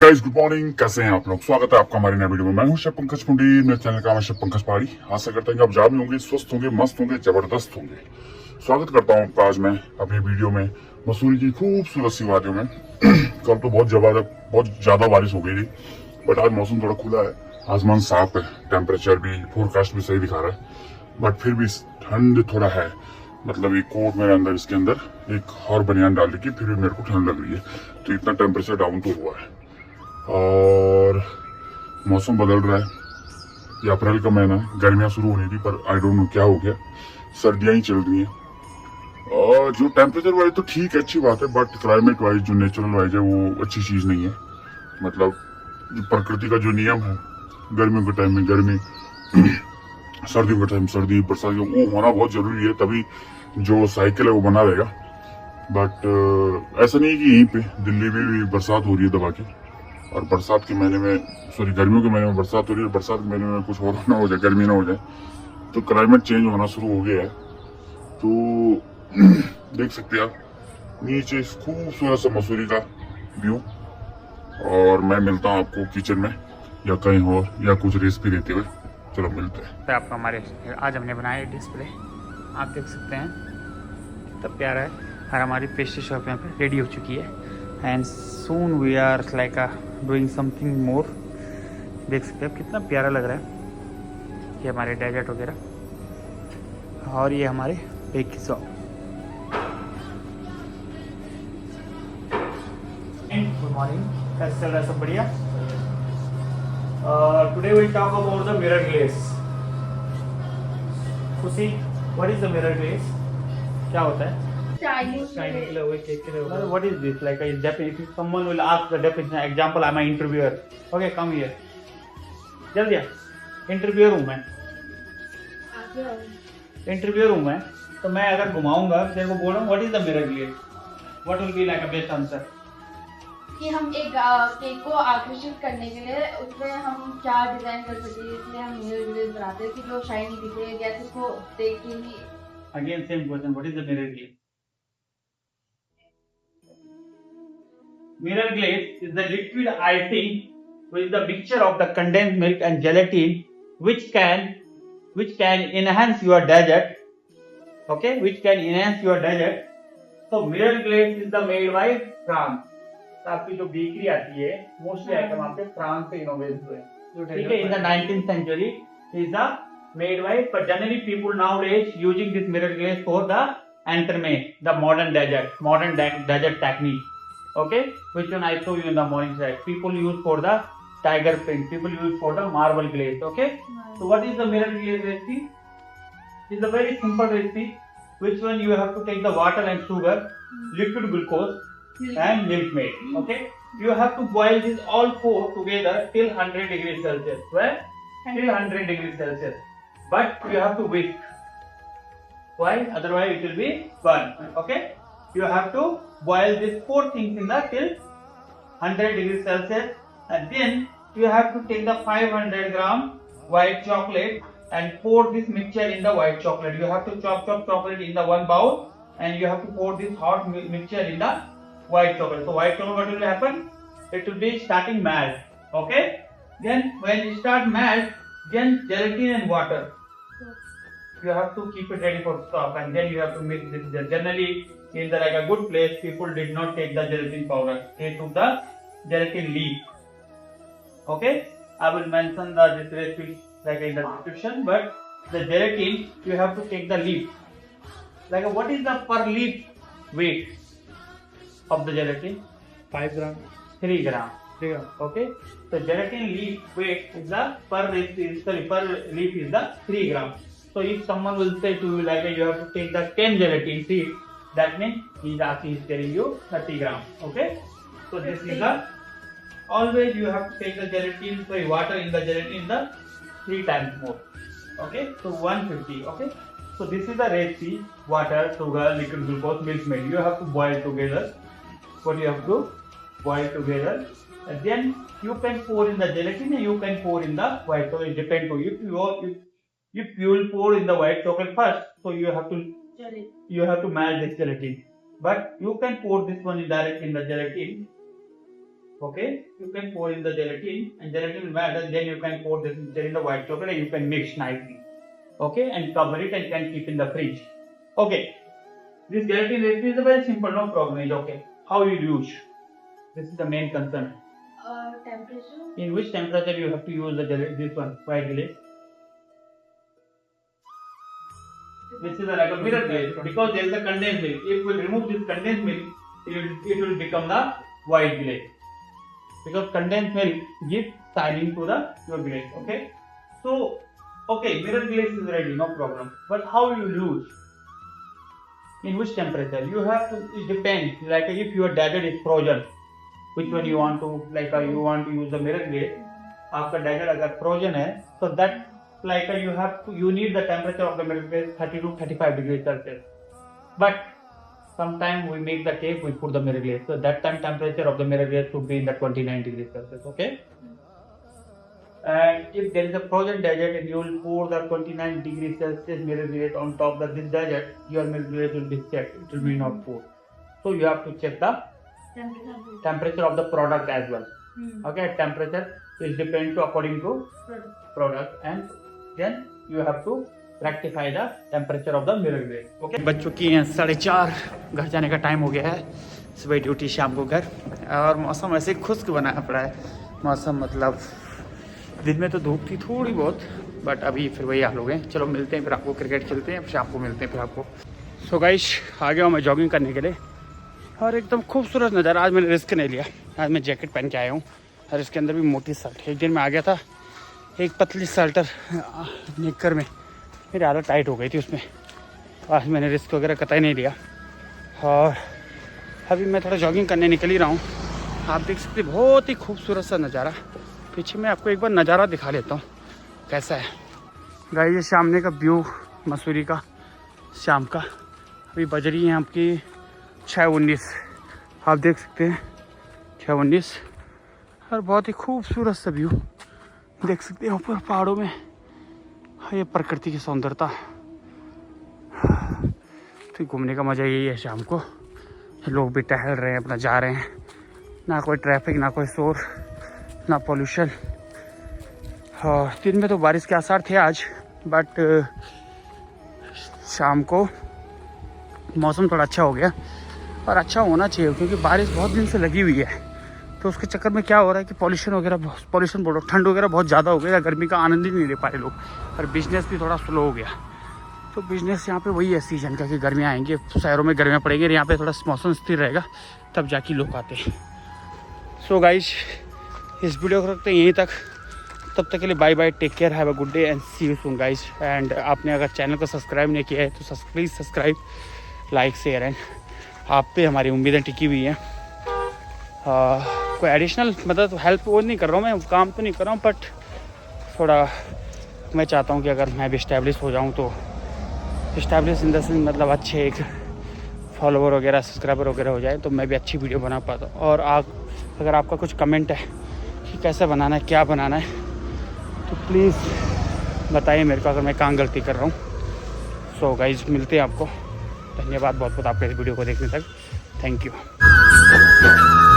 Guys good morning, कैसे हैं आप लोग। स्वागत है आपका हमारी नई वीडियो में। मैं हूं शेफ पंकज पुंडी, मेरे चैनल का नाम है शेफ पंकज पहाड़ी। आशा करते हैं कि आप जहाँ भी होंगे स्वस्थ होंगे, मस्त होंगे, जबरदस्त होंगे। स्वागत करता हूं आपका आज मैं अपनी वीडियो में मसूरी की खूबसूरत सी वादियों में। कल तो बहुत ज्यादा बारिश हो गई थी, बट आज मौसम थोड़ा खुला है, आसमान साफ है, टेम्परेचर भी फोरकास्ट भी सही दिखा रहा है। बट फिर भी ठंड थोड़ा है, मतलब एक कोट मेरे अंदर, इसके अंदर एक और बनियान डाल दी, फिर भी मेरे को ठंड लग रही है। तो इतना टेम्परेचर डाउन तो हुआ है और मौसम बदल रहा है। ये अप्रैल का महीना है, गर्मियां शुरू होनी थी पर आई डोंट नो क्या हो गया, सर्दियां ही चल रही हैं। और जो टेम्परेचर वाइज तो ठीक है, अच्छी बात है, बट क्लाइमेट वाइज जो नेचुरल वाइज है वो अच्छी चीज नहीं है। मतलब जो प्रकृति का जो नियम है, गर्मियों के टाइम में गर्मी, सर्दियों के टाइम सर्दी, बरसात वो होना बहुत जरूरी है, तभी जो साइकिल है वो बना रहेगा। बट ऐसा नहीं है कि यहीं पे दिल्ली में भी बरसात हो रही है दबा के, और बरसात के महीने में, सॉरी गर्मियों के महीने में बरसात हो रही है, बरसात के महीने में कुछ और ना हो जाए, गर्मी ना हो जाए। तो क्लाइमेट चेंज होना शुरू हो गया है। तो देख सकते हैं आप नीचे खूबसूरत सा मसूरी का व्यू। और मैं मिलता हूँ आपको किचन में या कहीं और, या कुछ रेसिपी देते हुए। चलो मिलते हैं। तो आपको हमारे आज हमने बनाया डिस्प्ले, आप देख सकते हैं कितना प्यारा है। और हमारी पेस्ट्री शॉप यहाँ पे रेडी हो चुकी है and soon we are like doing something more. देख सकते हैं कितना प्यारा लग रहा है। ये हमारे डेजर्ट वगैरह और ये हमारे बेक की शॉप। गुड मॉर्निंग, कैसे चल रहा है, सब बढ़िया। Today we talk about the mirror glaze. Khushi, what is the mirror glaze? क्या होता है? Shining के लिए, केक के लिए। What is this? Like a definition. Someone will ask the definition. Example, I'm an interviewer. Okay, come here. जल्दी आ। Interviewer हूँ मैं। इंटरव्यूअर हूँ मैं, तो मैं अगर घुमाऊंगा तेरे को बोल रहा हूँ what is the mirror glaze, what will be like a best answer? कि हम एक केक को आकर्षित करने के लिए उसमें हम क्या डिजाइन कर सकते हैं, इसलिए हम मिरर ग्लेज बनाते हैं कि जो शाइनी दिखे, गैसेस को देख के ही। Again same question, what is the mirror glaze? Mirror glaze is the liquid icing with the mixture of the condensed milk and gelatin, which can enhance your dessert. Okay, which can enhance your dessert. So mirror glaze is the made by France. तो आपकी जो bakery आती है mostly item आपके France से innovate हुए, ठीक है। In the 19th century is the made by, but generally people nowadays using this mirror glaze for the entremet, the modern dessert technique. Okay, which one I show you in the morning side. People use for the tiger print, people use for the marble glaze. Okay, so what is the mirror glaze recipe? It's a very simple recipe. Which one you have to take the water and sugar, liquid glucose and milk made. Okay, you have to boil this all four together till 100 degrees Celsius. Where? Till 100 degrees Celsius. But you have to whisk. Why? Otherwise it will be burnt. Okay, you have to boil these four things in the till 100 degrees Celsius, and then you have to take the 500 gram white chocolate and pour this mixture in the white chocolate. You have to chop chocolate in the one bowl, and you have to pour this hot mixture in the white chocolate. So white chocolate, what will happen? It will be starting melt. Okay, then when it start melt, then gelatin and water, you have to keep it ready for stock, and then you have to mix this. Generally in the like a good place, people did not take the gelatin powder, they took the gelatin leaf. Okay, I will mention this recipe like in the description, but the gelatin you have to take the leaf. Like what is the per leaf weight of the gelatin? 5 gram. 3 gram. 3 gram. Okay, so gelatin leaf weight is the per leaf is the 3 gram. So if someone will say to you like you have to take the 10 gelatin seeds, that means he is telling you 30 gram. Okay, so this is the, always you have to take the gelatin, water in the gelatin in the 3 times more. Okay, so 150. Okay, so this is the recipe: water, sugar, liquid glucose, milk made. You have to boil together. What you have to boil together, and then you can pour in the gelatin and you can pour in the white. So it depends on you. If you will pour in the white chocolate first, so you have to melt this gelatin. But you can pour this one directly in the gelatin. Okay, you can pour in the gelatin, and gelatin will melt, and then you can pour this mixture in the white chocolate, and you can mix nicely. Okay, and cover it and can keep in the fridge. Okay, this gelatin recipe is very simple, no problem. It's okay. How you use? This is the main concern. Temperature. In which temperature you have to use the this one white glaze? This is like a mirror glaze because there is a condensed milk. If we remove this condensed milk, it will become the white glaze. Because condensed milk gives styling to the your glaze. Okay, so okay, mirror glaze is ready, no problem. But how you use? In which temperature? You have to. It depends. Like if your dessert is frozen, which one you want to like? You want to use the mirror glaze. आपका dessert अगर frozen है, so that like you need the temperature of the mirror glaze 30 to 35 degrees Celsius. But sometimes we make the cake, we put the mirror glaze. So that time temperature of the mirror glaze should be in the 29 degrees Celsius. Okay. And if there is a frozen dessert and you will pour the 29 degrees Celsius mirror glaze on top of this dessert, your mirror glaze will be set. It will be not poured. So you have to check the temperature of the product as well. Okay, temperature is depends according to product, and then you have to rectify the temperature of the mirror glaze. Okay. बज चुकी हैं 4:30, घर जाने का time हो गया है. सुबह ड्यूटी, शाम को घर. और मौसम ऐसे खुश्क बनाया पड़ा है. मौसम मतलब दिन में तो धूप थी थोड़ी बहुत, बट अभी फिर वही हाल हो गए. चलो मिलते हैं फिर आपको, क्रिकेट खेलते हैं, शाम को मिलते हैं फिर आपको. सो गाइस, आ गया हूँ मैं जॉगिंग करने के लिए और एकदम खूबसूरत नज़ारा. आज मैंने रिस्क नहीं लिया. आज मैं जैकेट पहन के आया हूँ और इसके अंदर भी मोटी शर्ट. एक दिन मैं आ गया था एक पतली शर्टर निक्कर में, मेरी आदत टाइट हो गई थी उसमें. आज मैंने रिस्क वगैरह कतई नहीं लिया और अभी मैं थोड़ा जॉगिंग करने निकल ही रहा हूँ. आप देख सकते बहुत ही खूबसूरत सा नज़ारा. पीछे मैं आपको एक बार नज़ारा दिखा लेता हूँ कैसा है. गाइस, ये सामने का व्यू मसूरी का शाम का. अभी बज रही है आपकी 6:19. आप देख सकते हैं 6:19 और बहुत ही खूबसूरत सा व्यू देख सकते हैं ऊपर पहाड़ों में. ये प्रकृति की सौंदर्यता. तो घूमने का मज़ा यही है. शाम को लोग भी टहल रहे हैं, अपना जा रहे हैं. ना कोई ट्रैफिक, ना कोई शोर, ना पोल्यूशन. और दिन में तो बारिश के आसार थे आज, बट शाम को मौसम थोड़ा अच्छा हो गया. और अच्छा होना चाहिए क्योंकि बारिश बहुत दिन से लगी हुई है. तो उसके चक्कर में क्या हो रहा है कि पॉल्यूशन बोलो, ठंड वगैरह बहुत ज़्यादा हो गया. गर्मी का आनंद ही नहीं ले पाए लोग और बिजनेस भी थोड़ा स्लो हो गया. तो बिजनेस यहाँ पे वही है सीजन का कि गर्मियाँ आएंगी, शहरों में गर्मियाँ पड़ेंगी, यहाँ पे थोड़ा मौसम स्थिर रहेगा तब जाके लोग आते हैं. सो गाइस, इस वीडियो को रखते हैं यहीं तक. तब तक के लिए bye bye, take care, have a good day and see you soon guys. And आपने अगर चैनल को सब्सक्राइब नहीं किया है तो please subscribe, like, share. And आप पे हमारी उम्मीदें टिकी हुई हैं. कोई एडिशनल मतलब हेल्प वो नहीं कर रहा हूँ मैं, काम तो नहीं कर रहा हूँ, बट थोड़ा मैं चाहता हूँ कि अगर मैं भी इस्टेब्लिश हो जाऊँ तो इस्टेब्लिश इन द सेंस मतलब अच्छे एक फॉलोवर वगैरह, सब्सक्राइबर वगैरह हो जाए तो मैं भी अच्छी वीडियो बना पाता हूँ. और अगर आपका कुछ कमेंट है कि कैसे बनाना है, क्या बनाना है, तो प्लीज़ बताइए मेरे को अगर मैं कहाँ गलती कर रहा हूँ. सो गाइज, मिलते हैं आपको. धन्यवाद बहुत बहुत आपके इस वीडियो को देखने तक. Thank you.